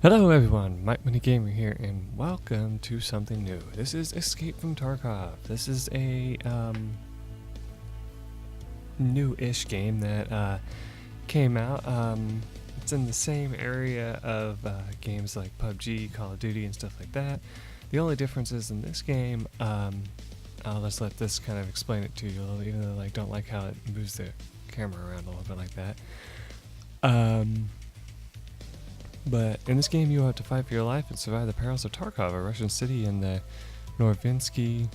Hello everyone, MikeMoneyGMR here, and welcome to something new. This is Escape From Tarkov. This is a new-ish game that came out. It's in the same area of games like PUBG, Call of Duty, and stuff like that. The only difference is in this game, I'll just let this kind of explain it to you, even though I don't like how it moves the camera around a little bit like that. But in this game, you have to fight for your life and survive the perils of Tarkov, a Russian city in the Norvinsky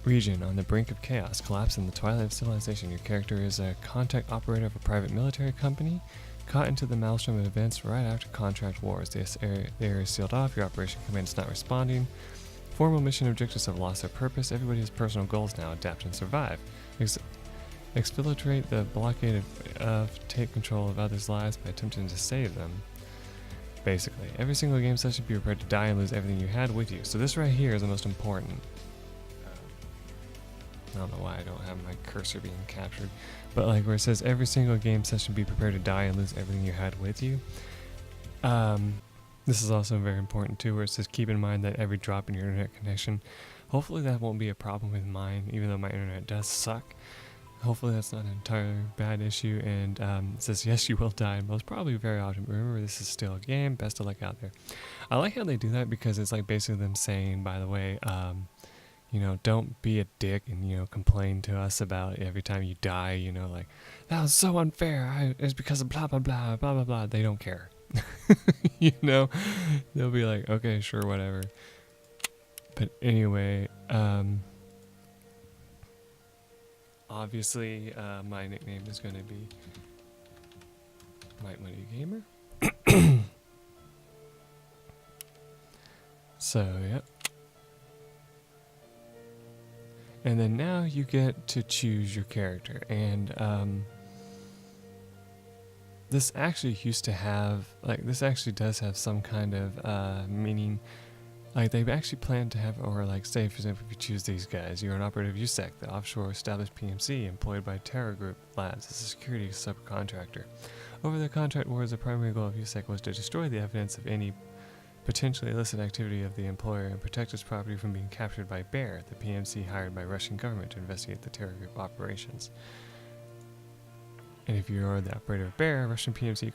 region on the brink of chaos, collapse in the twilight of civilization. Your character is a contact operator of a private military company, caught into the maelstrom of events right after contract wars. The area is sealed off, your operation command is not responding. Formal mission objectives have lost their purpose. Everybody has personal goals now: adapt and survive. Exfiltrate the blockade take control of others' lives by attempting to save them. Basically, every single game session, be prepared to die and lose everything you had with you. So this right here is the most important. I don't know why I don't have my cursor being captured, but like where it says every single game session, be prepared to die and lose everything you had with you. This is also very important too, where it says keep in mind that every drop in your internet connection, hopefully that won't be a problem with mine, even though my internet does suck. Hopefully that's not an entirely bad issue, and it says yes, you will die most probably very often, but remember this is still a game. Best of luck out there. I like how they do that, because it's like basically them saying, by the way, you know, don't be a dick and, you know, complain to us about every time you die, you know, like, that was so unfair, it's because of blah blah blah blah blah blah. They don't care. You know, they'll be like, okay, sure, whatever. But anyway, obviously, my nickname is going to be MikeMoneyGMR. So, yep. And then now you get to choose your character. And this actually used to have, like, this actually does have some kind of meaning. Like, they've actually planned to have, or like, say, for example, if you choose these guys, you're an operative USEC, the offshore established PMC employed by Terra Group Labs as a security subcontractor. Over the contract wars, the primary goal of USEC was to destroy the evidence of any potentially illicit activity of the employer and protect its property from being captured by Bear, the PMC hired by Russian government to investigate the Terra Group operations. And if you are the operator of Bear, Russian PMC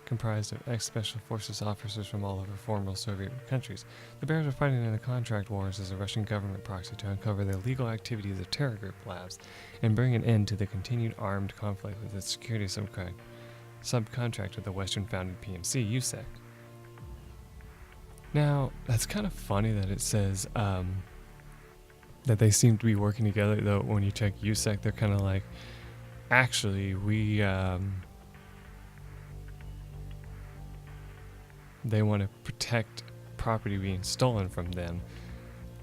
comprised of ex-special forces officers from all over former Soviet countries. The Bears were fighting in the contract wars as a Russian government proxy to uncover the illegal activities of Terra Group Labs and bring an end to the continued armed conflict with its security subcontractor, the Western-founded PMC, USEC. Now, that's kind of funny that it says that they seem to be working together, though when you check USEC, they're kind of like, actually, they want to protect property being stolen from them.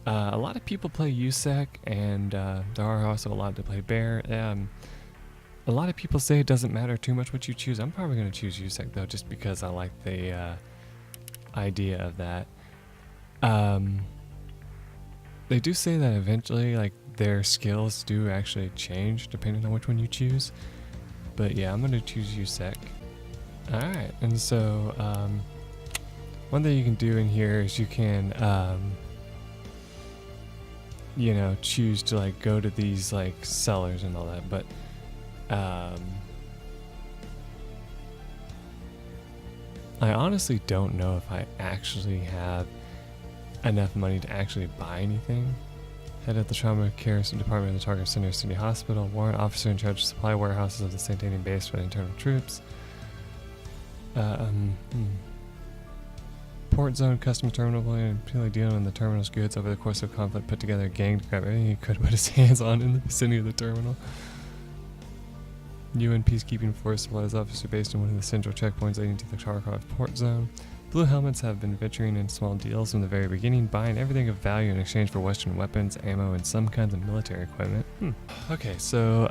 A lot of people play USEC, and there are also a lot that play Bear. A lot of people say it doesn't matter too much what you choose. I'm probably going to choose USEC, though, just because I like the idea of that. They do say that eventually, like, their skills do actually change depending on which one you choose. But yeah, I'm going to choose USEC. Alright, and so one thing you can do in here is you can, you know, choose to like go to these like sellers and all that. But I honestly don't know if I actually have enough money to actually buy anything. Head of the Trauma Care Department of the Tarkov Center City Hospital. Warrant officer in charge of supply warehouses of the Santanian base for the internal troops. Port zone custom terminal plan. Purely dealing in the terminal's goods over the course of conflict. Put together a gang to grab everything he could put his hands on in the vicinity of the terminal. UN peacekeeping force supplies officer based in one of the central checkpoints leading to the Tarkov port zone. Blue Helmets have been venturing in small deals from the very beginning, buying everything of value in exchange for Western weapons, ammo, and some kinds of military equipment. Okay, so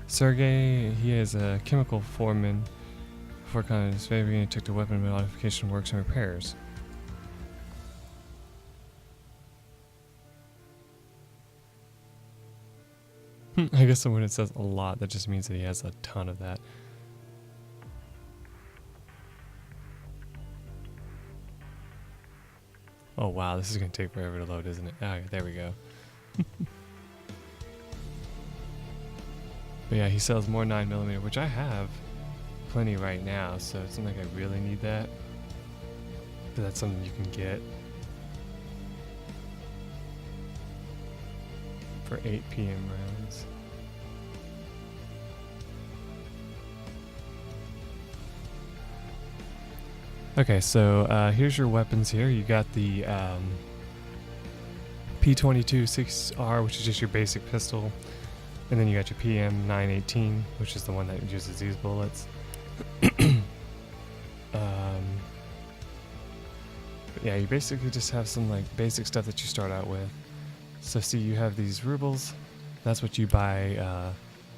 Sergey, he is a chemical foreman for kind of his very beginning, took to weapon modification works and repairs. I guess when it says a lot, that just means that he has a ton of that. Oh wow, this is gonna take forever to load, isn't it? Oh, there we go. But yeah, he sells more 9mm, which I have plenty right now, so it's not like I really need that. But that's something you can get for 8 PM rounds. Okay, so here's your weapons here. You got the P22 6R, which is just your basic pistol. And then you got your PM 918, which is the one that uses these bullets. But yeah, you basically just have some like basic stuff that you start out with. So see, you have these rubles. That's what you buy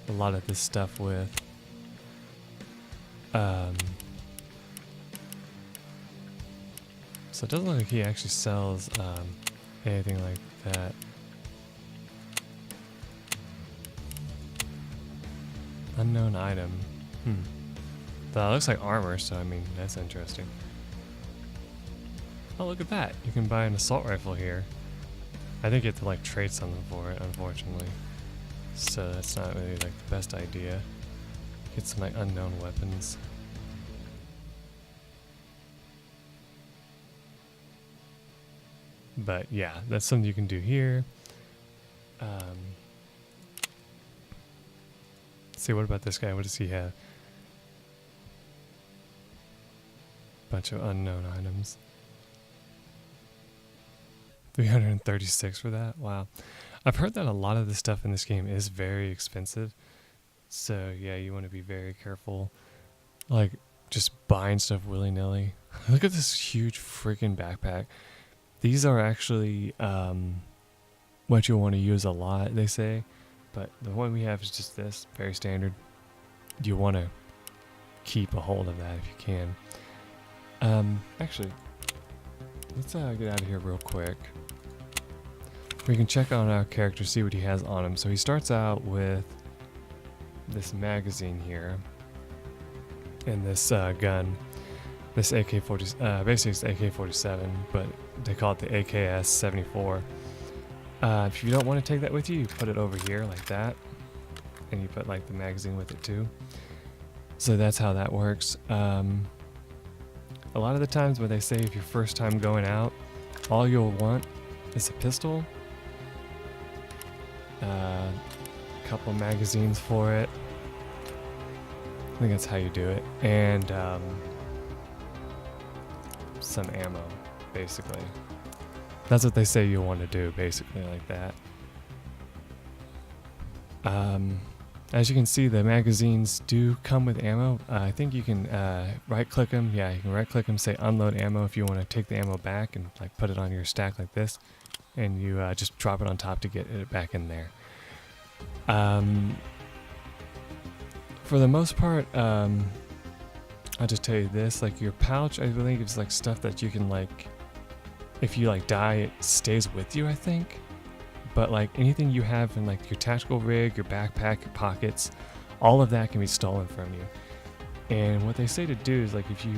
a lot of this stuff with. So it doesn't look like he actually sells anything like that. Unknown item. That looks like armor, so I mean, that's interesting. Oh, look at that. You can buy an assault rifle here. I think you have to like trade something for it, unfortunately. So that's not really like the best idea. Get some like unknown weapons. But yeah, that's something you can do here. Let's see, what about this guy? What does he have? Bunch of unknown items. 336 for that? Wow. I've heard that a lot of the stuff in this game is very expensive. So yeah, you want to be very careful. Like, just buying stuff willy-nilly. Look at this huge freaking backpack. These are actually what you'll want to use a lot, they say. But the one we have is just this, very standard. You want to keep a hold of that if you can. Actually, let's get out of here real quick. We can check on our character, see what he has on him. So he starts out with this magazine here. And this gun. This AK-40, basically it's AK-47, but they call it the AKS-74. If you don't want to take that with you, you put it over here like that, and you put like the magazine with it too. So that's how that works. A lot of the times when they say if you're first time going out, all you'll want is a pistol, a couple magazines for it. I think that's how you do it, and some ammo, basically. That's what they say you'll want to do, basically, like that. As you can see, the magazines do come with ammo. I think you can right-click them. Yeah, you can right-click them, say unload ammo if you want to take the ammo back and like put it on your stack like this, and you just drop it on top to get it back in there. For the most part, I'll just tell you this, like your pouch, I believe is like stuff that you can like, if you like die, it stays with you, I think. But like anything you have in like your tactical rig, your backpack, your pockets, all of that can be stolen from you. And what they say to do is like if you,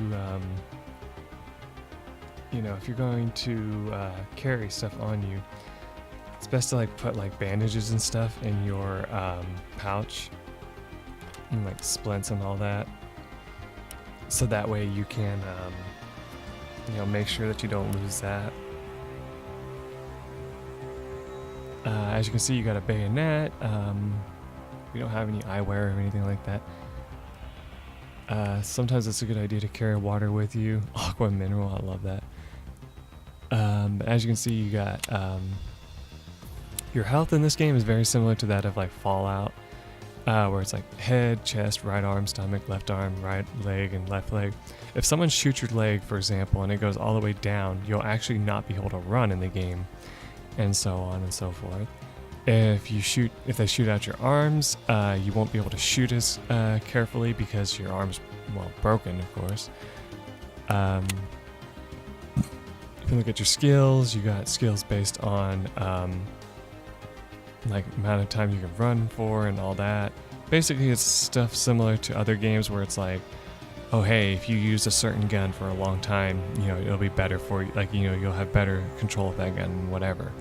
you know, if you're going to carry stuff on you, it's best to like put like bandages and stuff in your pouch, and like splints and all that. So that way you can, you know, make sure that you don't lose that. As you can see, you got a bayonet. We don't have any eyewear or anything like that. Sometimes it's a good idea to carry water with you. Aqua mineral, I love that. But as you can see, you got your health in this game is very similar to that of like Fallout. Where it's like head, chest, right arm, stomach, left arm, right leg, and left leg. If someone shoots your leg, for example, and it goes all the way down, you'll actually not be able to run in the game, and so on and so forth. If they shoot out your arms, you won't be able to shoot as carefully because your arm's, well, broken, of course. If you look at your skills, you got skills based on like amount of time you can run for and all that. Basically, it's stuff similar to other games where it's like oh hey, if you use a certain gun for a long time, you know, it'll be better for you, like, you know, you'll have better control of that gun, whatever,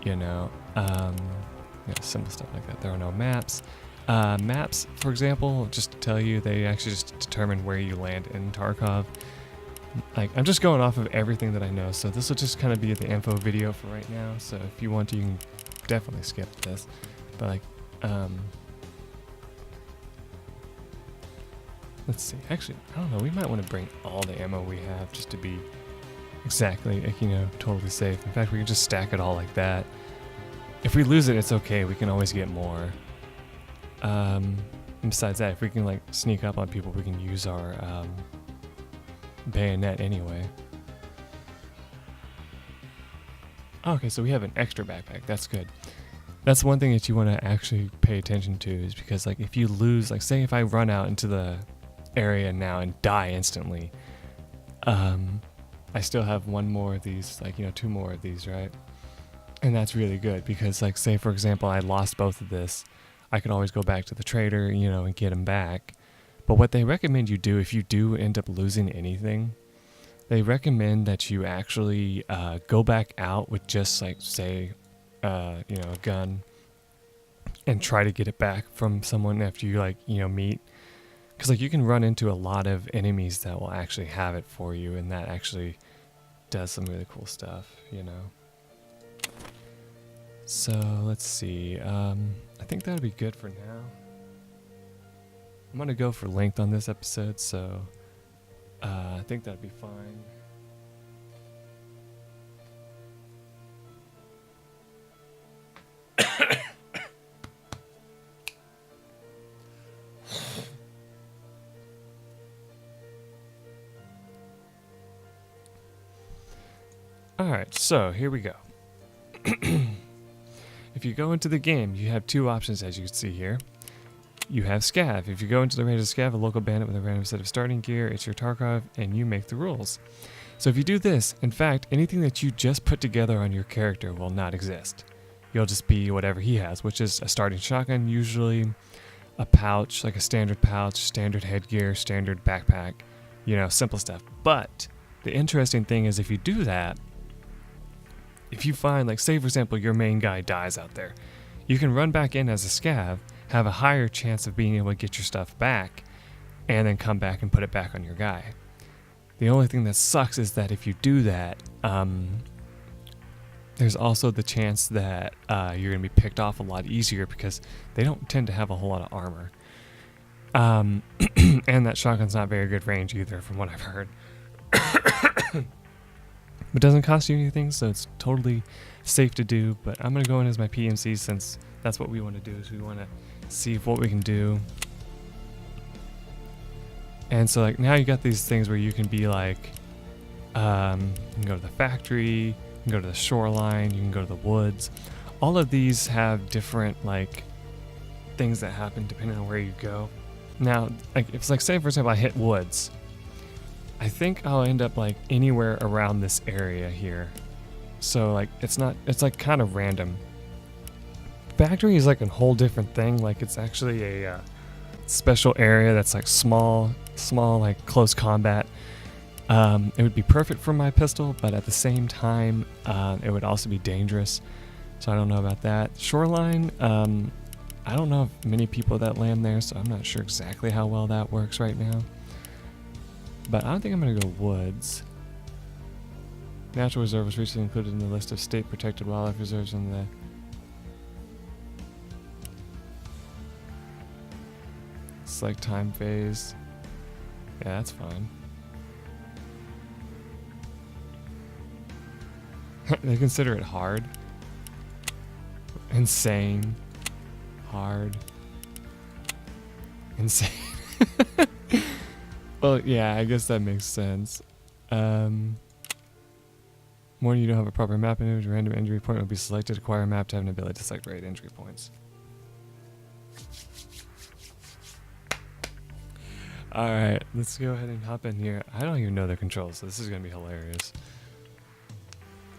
you know. Yeah, simple stuff like that. There are no maps. Maps, for example, just to tell you, they actually just determine where you land in Tarkov. Like, I'm just going off of everything that I know, so this will just kind of be the info video for right now, so if you want to, you can definitely skip this. But like, let's see, actually, I don't know, we might want to bring all the ammo we have just to be exactly, like, you know, totally safe. In fact, we can just stack it all like that. If we lose it, it's okay, we can always get more. And besides that, if we can like sneak up on people, we can use our bayonet anyway. Okay, so we have an extra backpack, that's good. That's one thing that you want to actually pay attention to, is because like if you lose, like say if I run out into the area now and die instantly, I still have one more of these, like, you know, 2 more of these, right? And that's really good because, like, say for example I lost both of this, I can always go back to the trader, you know, and get them back. But what they recommend you do if you do end up losing anything, they recommend that you actually go back out with just like, say, you know, a gun, and try to get it back from someone after you, like, you know, meet. Because like you can run into a lot of enemies that will actually have it for you, and that actually does some really cool stuff, you know. So let's see, I think that'll be good for now. I'm gonna go for length on this episode, so I think that'll be fine. Alright, so here we go. If you go into the game, you have 2 options, as you can see here. You have Scav. If you go into the range of Scav, a local bandit with a random set of starting gear, it's your Tarkov, and you make the rules. So if you do this, in fact, anything that you just put together on your character will not exist. You'll just be whatever he has, which is a starting shotgun, usually a pouch, like a standard pouch, standard headgear, standard backpack, you know, simple stuff. But the interesting thing is if you do that, if you find, like, say for example, your main guy dies out there, you can run back in as a scav, have a higher chance of being able to get your stuff back, and then come back and put it back on your guy. The only thing that sucks is that if you do that, there's also the chance that you're going to be picked off a lot easier because they don't tend to have a whole lot of armor. And that shotgun's not very good range either, from what I've heard. It doesn't cost you anything, so it's totally safe to do. But I'm going to go in as my PMC since that's what we want to do, is we want to see what we can do. And so like now you got these things where you can be like, you can go to the factory, you can go to the shoreline, you can go to the woods. All of these have different like things that happen depending on where you go. Now, like if it's like, say for example I hit woods, I think I'll end up like anywhere around this area here. So like it's like kind of random. Factory is like a whole different thing. Like it's actually a special area that's like small like close combat. It would be perfect for my pistol, but at the same time it would also be dangerous. So I don't know about that. Shoreline, I don't know of many people that land there, so I'm not sure exactly how well that works right now. But I don't think I'm going to go woods. Natural reserve was recently included in the list of state protected wildlife reserves in the select time phase. Yeah, that's fine. They consider it hard. Insane. Hard. Insane. Well, yeah, I guess that makes sense. When you don't have a proper map image, a random injury point will be selected. Acquire a map to have an ability to select raid injury points. Alright, let's go ahead and hop in here. I don't even know the controls, so this is going to be hilarious.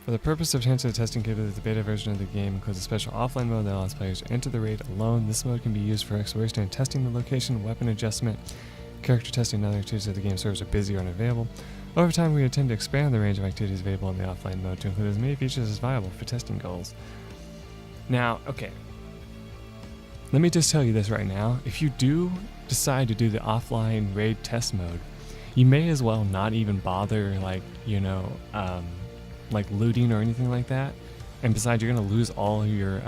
For the purpose of enhancing the testing capability, the beta version of the game includes a special offline mode that allows players to enter the raid alone. This mode can be used for exploration and testing the location, weapon adjustment, Character testing and other activities of the game servers are busy or unavailable. Over time, we intend to expand the range of activities available in the offline mode to include as many features as viable for testing goals. Now, okay. Let me just tell you this right now. If you do decide to do the offline raid test mode, you may as well not even bother, like, you know, like looting or anything like that. And besides, you're going to lose all your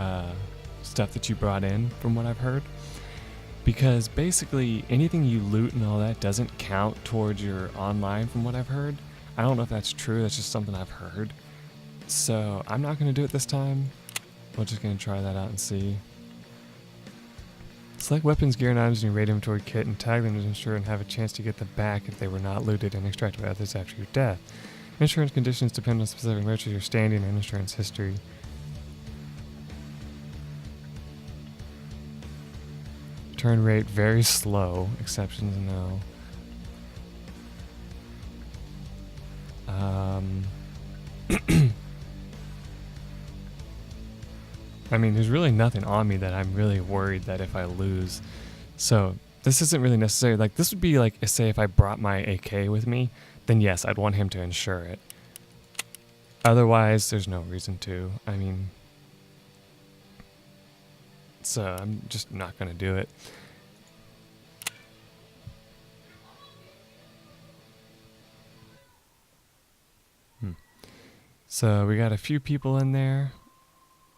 stuff that you brought in, from what I've heard. Because basically, anything you loot and all that doesn't count towards your online, from what I've heard. I don't know if that's true, that's just something I've heard. So, I'm not going to do it this time. We're just going to try that out and see. Select weapons, gear, and items in your raid inventory kit and tag them to ensure and have a chance to get them back if they were not looted and extracted by others after your death. Insurance conditions depend on specific merchants, your standing, and insurance history. Turn rate very slow. Exceptions, no. I mean, there's really nothing on me that I'm really worried that if I lose. So this isn't really necessary. Like, this would be like, say if I brought my AK with me, then yes, I'd want him to insure it. Otherwise, there's no reason to. I mean, so I'm just not going to do it. So we got a few people in there.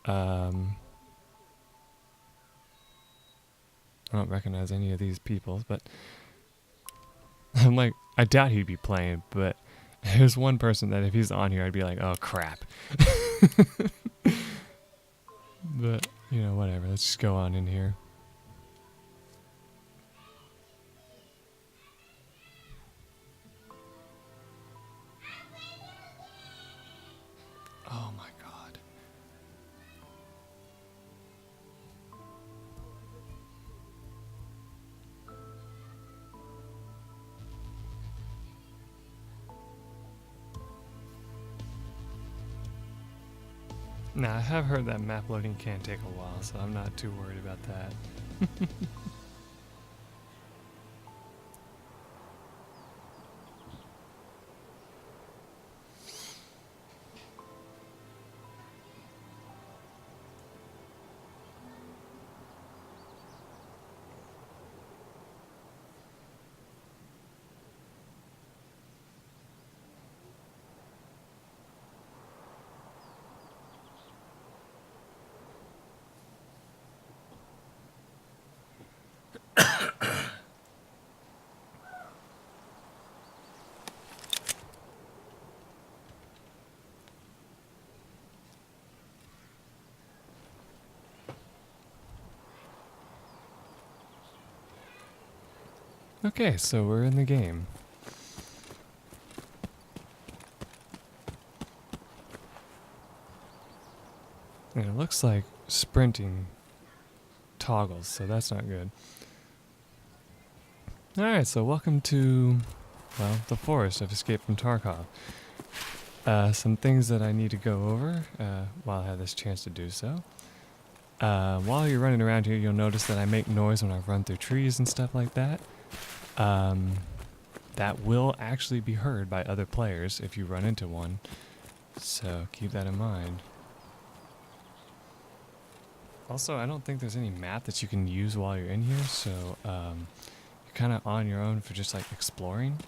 I don't recognize any of these people, but I'm like, I doubt he'd be playing, but there's one person that if he's on here, I'd be like, oh crap. But, you know, whatever. Let's just go on in here. Oh my god. Now, I have heard that map loading can take a while, so I'm not too worried about that. Okay, so we're in the game. And it looks like sprinting toggles, so that's not good. Alright, so welcome to, well, the forest of Escape from Tarkov. Some things that I need to go over while I have this chance to do so. While you're running around here, you'll notice that I make noise when I run through trees and stuff like that. That will actually be heard by other players if you run into one, so keep that in mind. Also, I don't think there's any map that you can use while you're in here, so you're kind of on your own for just like exploring.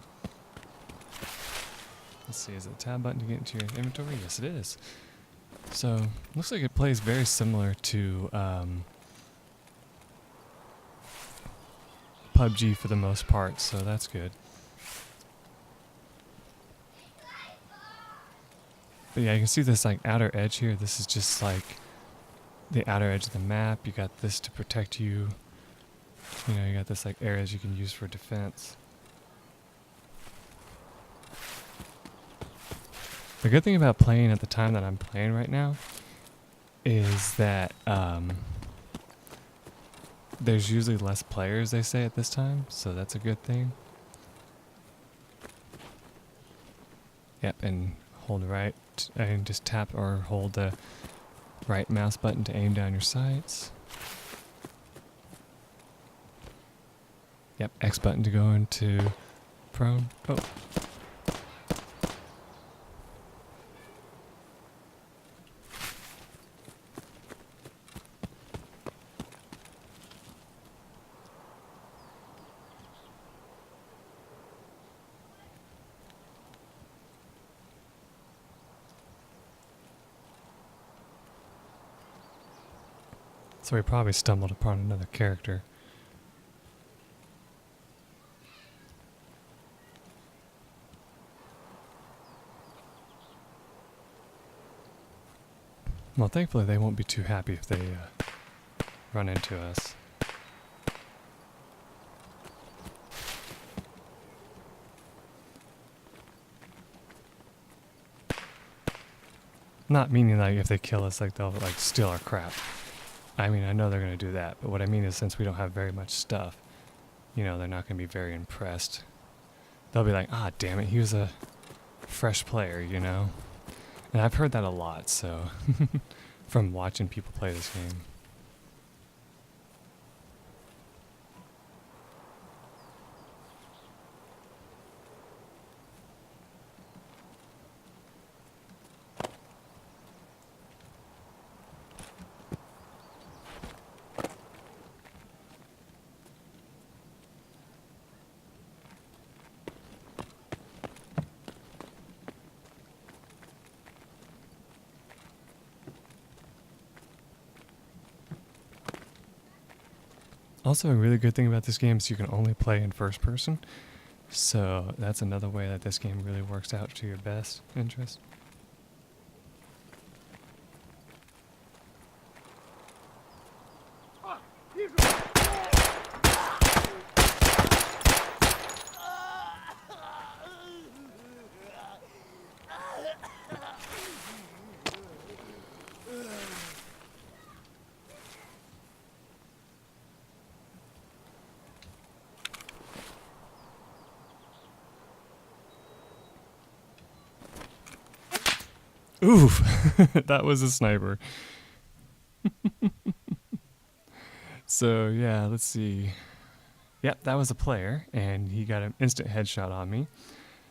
Let's see, is it a tab button to get into your inventory? Yes, it is. So, looks like it plays very similar to PUBG for the most part, so that's good. But yeah, you can see this like outer edge here. This is just like the outer edge of the map. You got this to protect you. You know, you got this like areas you can use for defense. The good thing about playing at the time that I'm playing right now is that there's usually less players, they say, at this time, so that's a good thing. Yep, and hold right, and just tap or hold the right mouse button to aim down your sights. Yep, X button to go into prone. Oh. So we probably stumbled upon another character. Well, thankfully they won't be too happy if they run into us. Not meaning like if they kill us, like they'll like steal our crap. I mean, I know they're gonna do that, but what I mean is since we don't have very much stuff, you know, they're not gonna be very impressed. They'll be like, ah, damn it, he was a fresh player, you know? And I've heard that a lot, so, from watching people play this game. Also, a really good thing about this game is you can only play in first person. So that's another way that this game really works out to your best interest. Oof, that was a sniper. So yeah, let's see. Yep, that was a player, and he got an instant headshot on me.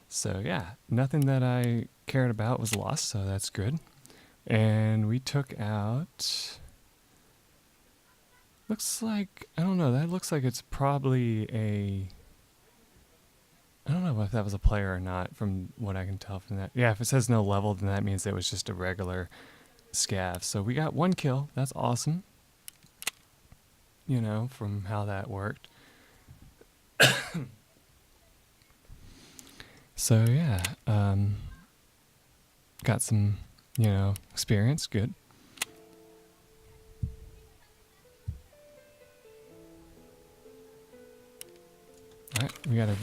So yeah, nothing that I cared about was lost, so that's good. And we took out... Looks like... I don't know, that looks like it's probably a... I don't know if that was a player or not from what I can tell from that. Yeah, if it says no level, then that means it was just a regular scav. So we got 1 kill. That's awesome. You know, from how that worked. So yeah, got some, you know, experience. Good. Alright, we gotta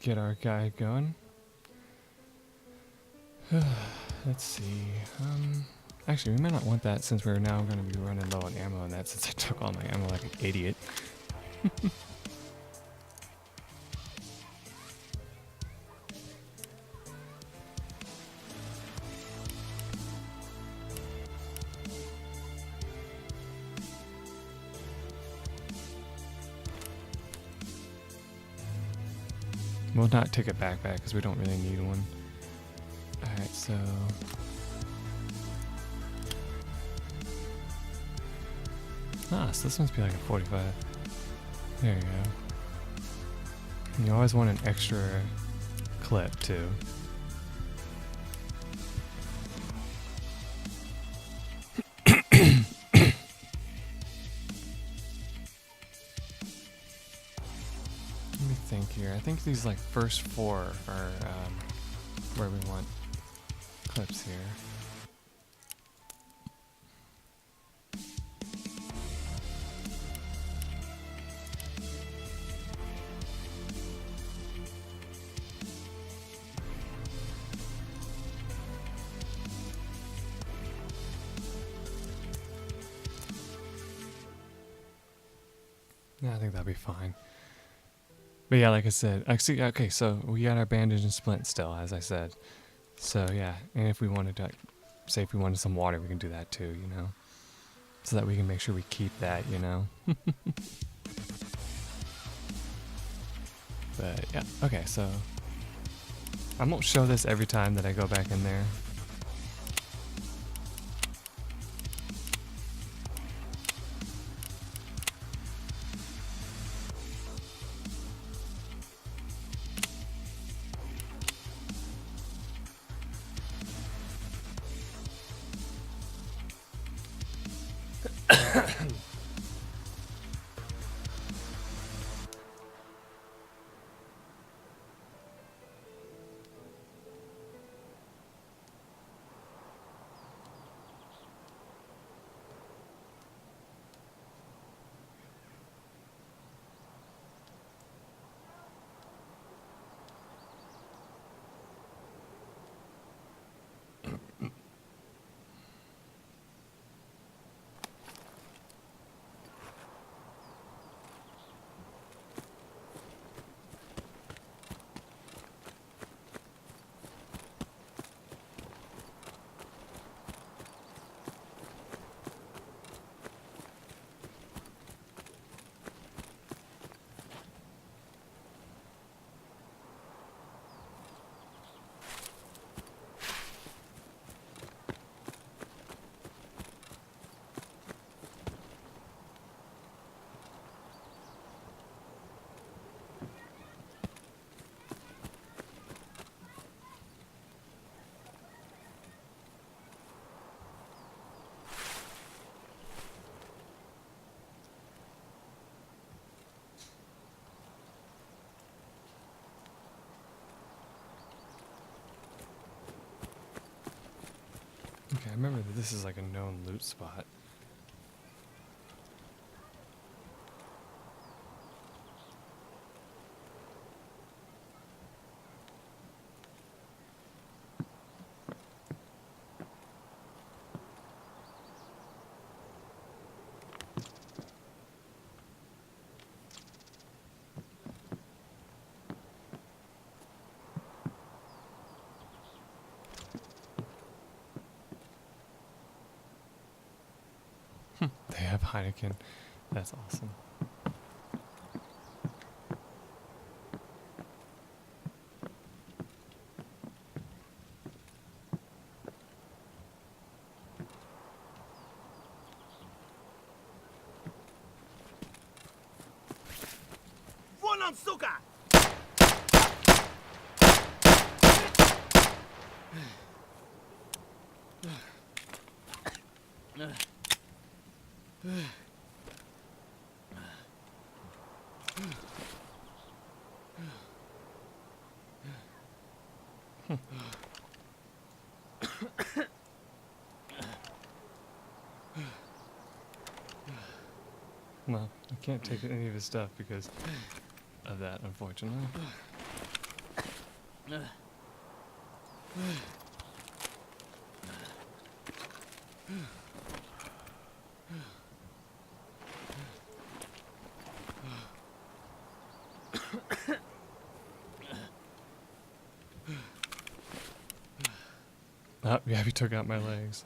get our guy going. Let's see. Actually, we might not want that since we're now going to be running low on ammo on that since I took all my ammo like an idiot. We'll not take a backpack because we don't really need one. Alright, so... Ah, so this must be like a 45. There you go. And you always want an extra clip, too. Here. I think these like first 4 are where we want clips here. Yeah, I think that'll be fine. But yeah, like I said, actually, okay, so we got our bandage and splint still, as I said. So yeah, and if we wanted to, like, say if we wanted some water, we can do that too, you know. so that we can make sure we keep that, you know. But yeah, okay, so I won't show this every time that I go back in there. Okay, I remember that this is like a known loot spot. They have Heineken. That's awesome. Well, I can't take any of his stuff because of that, unfortunately. Oh, yeah, he took out my legs.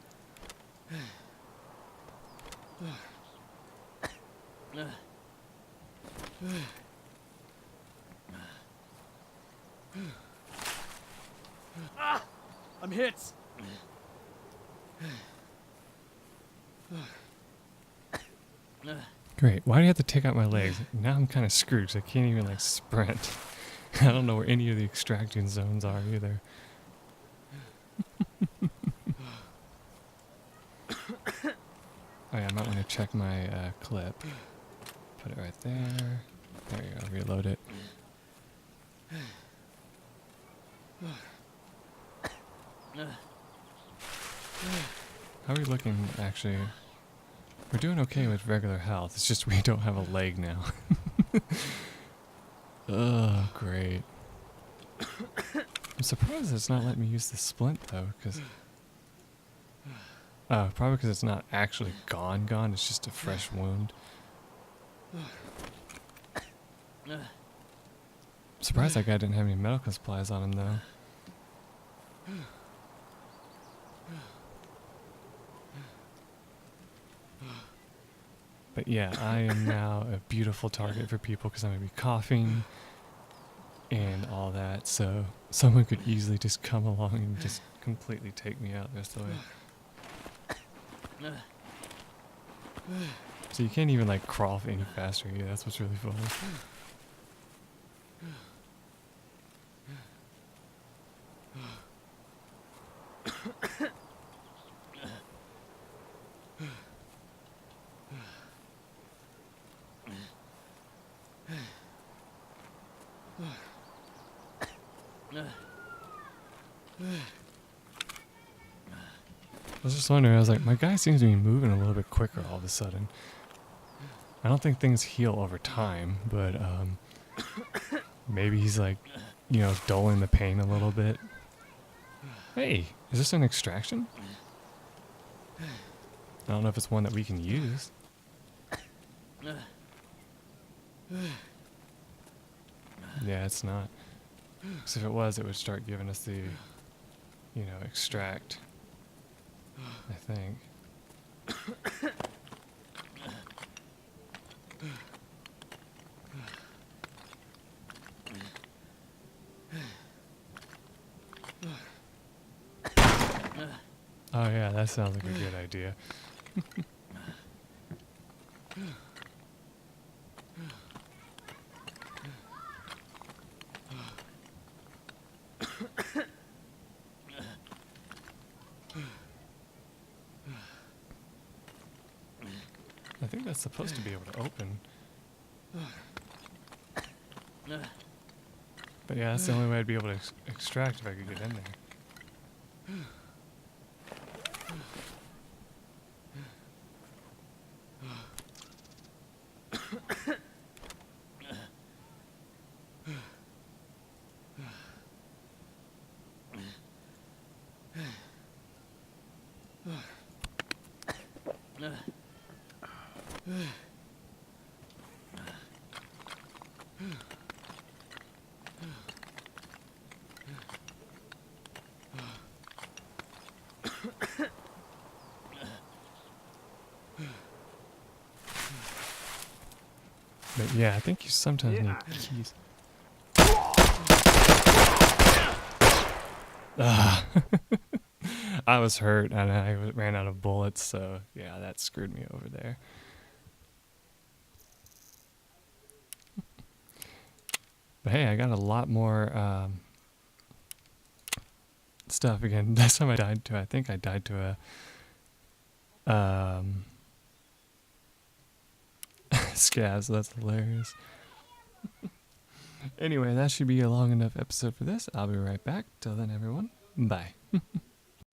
Ah! I'm hit! Great. Why do you have to take out my legs? Now I'm kind of screwed 'cause I can't even like sprint. I don't know where any of the extraction zones are either. Oh yeah, I might want to check my clip. Put it right there. There you go. Reload it. How are we looking, actually? We're doing okay with regular health. It's just we don't have a leg now. Oh, great. I'm surprised it's not letting me use the splint, though, because... probably because it's not actually gone. It's just a fresh wound. I'm surprised that guy didn't have any medical supplies on him, though. But yeah, I am now a beautiful target for people because I'm going to be coughing and all that. So someone could easily just come along and just completely take me out the rest of the way. So you can't even like crawl any faster here. That's what's really funny. I was just wondering, I was like, my guy seems to be moving a little bit quicker all of a sudden. I don't think things heal over time, but maybe he's like, you know, dulling the pain a little bit. Hey, is this an extraction? I don't know if it's one that we can use. Yeah, it's not. Because if it was, it would start giving us the, you know, extract, I think. Oh yeah, that sounds like a good idea. I think that's supposed to be able to open. But yeah, that's the only way I'd be able to extract if I could get in there. But yeah, I think you sometimes need keys. I was hurt and I ran out of bullets, so yeah, that screwed me over there. But hey, I got a lot more stuff again. Last time I died to, I think I died to a scab, so that's hilarious. Anyway, that should be a long enough episode for this. I'll be right back. Till then, everyone, bye.